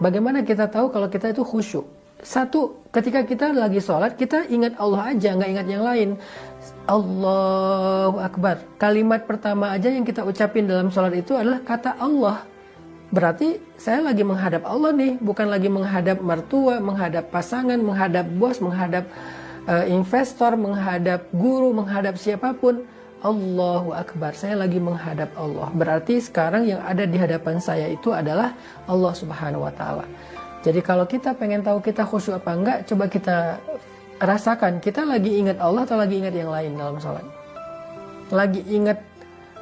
Bagaimana kita tahu kalau kita itu khusyuk? Satu, ketika kita lagi sholat, kita ingat Allah aja, nggak ingat yang lain. Allahu Akbar. Kalimat pertama aja yang kita ucapin dalam sholat itu adalah kata Allah. Berarti saya lagi menghadap Allah nih, bukan lagi menghadap mertua, menghadap pasangan, menghadap bos, menghadap investor, menghadap guru, menghadap siapapun. Allahu Akbar, saya lagi menghadap Allah. Berarti sekarang yang ada di hadapan saya itu adalah Allah Subhanahu wa Ta'ala. Jadi kalau kita pengen tahu kita khusyuk apa enggak, coba kita rasakan kita lagi ingat Allah atau lagi ingat yang lain dalam sholat. Lagi ingat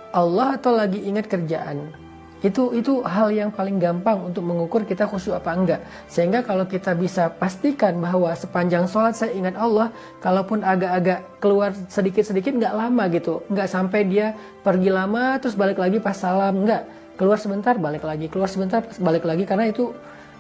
Allah atau lagi ingat kerjaan. Itu hal yang paling gampang untuk mengukur kita khusyuk apa enggak. Sehingga kalau kita bisa pastikan bahwa sepanjang sholat saya ingat Allah, kalaupun agak-agak keluar sedikit-sedikit nggak lama gitu. Nggak sampai dia pergi lama terus balik lagi pas salam. Nggak. Keluar sebentar balik lagi. Keluar sebentar balik lagi. Karena itu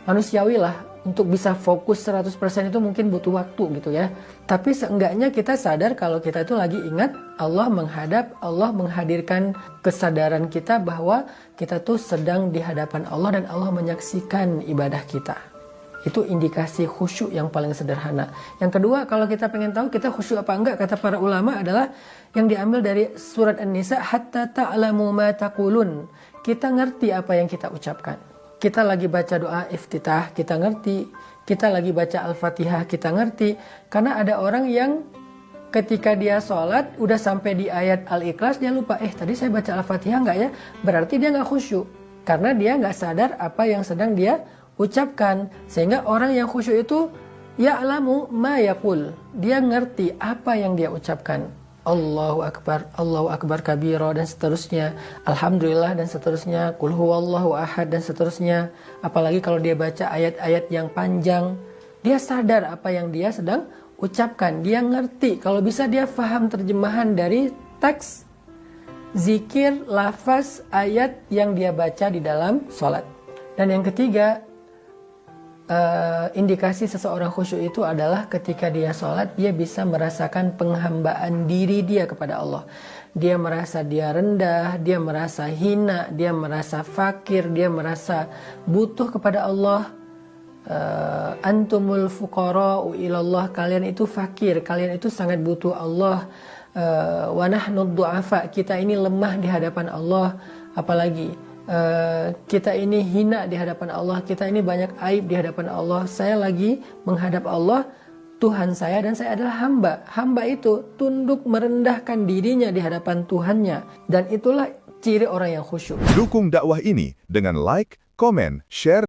manusiawi lah. Untuk bisa fokus 100% itu mungkin butuh waktu gitu ya. Tapi seenggaknya kita sadar kalau kita itu lagi ingat Allah menghadap, Allah menghadirkan kesadaran kita bahwa kita tuh sedang di hadapan Allah dan Allah menyaksikan ibadah kita. Itu indikasi khusyuk yang paling sederhana. Yang kedua, kalau kita pengen tahu kita khusyuk apa enggak, kata para ulama adalah yang diambil dari surat An-Nisa, hatta ta'lamu ma taqulun. Kita ngerti apa yang kita ucapkan. Kita lagi baca doa iftitah, kita ngerti. Kita lagi baca Al-Fatihah, kita ngerti. Karena ada orang yang ketika dia sholat, udah sampai di ayat Al-Ikhlas, dia lupa, tadi saya baca Al-Fatihah nggak ya? Berarti dia nggak khusyuk. Karena dia nggak sadar apa yang sedang dia ucapkan. Sehingga orang yang khusyuk itu, ya'lamu ma yaqul. Dia ngerti apa yang dia ucapkan. Allahu Akbar kabira dan seterusnya, Alhamdulillah dan seterusnya, Qul huwallahu ahad dan seterusnya. Apalagi kalau dia baca ayat-ayat yang panjang, dia sadar apa yang dia sedang ucapkan, dia ngerti. Kalau bisa dia faham terjemahan dari teks, zikir, lafaz, ayat yang dia baca di dalam sholat. Dan yang ketiga, indikasi seseorang khusyuk itu adalah ketika dia sholat, dia bisa merasakan penghambaan diri dia kepada Allah. Dia merasa dia rendah, dia merasa hina, dia merasa fakir, dia merasa butuh kepada Allah. Antumul fuqara'u ilallah, kalian itu fakir, kalian itu sangat butuh Allah. Wa nahnu du'afa, kita ini lemah di hadapan Allah. Apalagi kita ini hina di hadapan Allah, kita ini banyak aib di hadapan Allah. Saya lagi menghadap Allah, Tuhan saya, dan saya adalah hamba. Hamba itu tunduk merendahkan dirinya di hadapan Tuhannya. Dan itulah ciri orang yang khusyuk. Dukung dakwah ini dengan like, komen, share.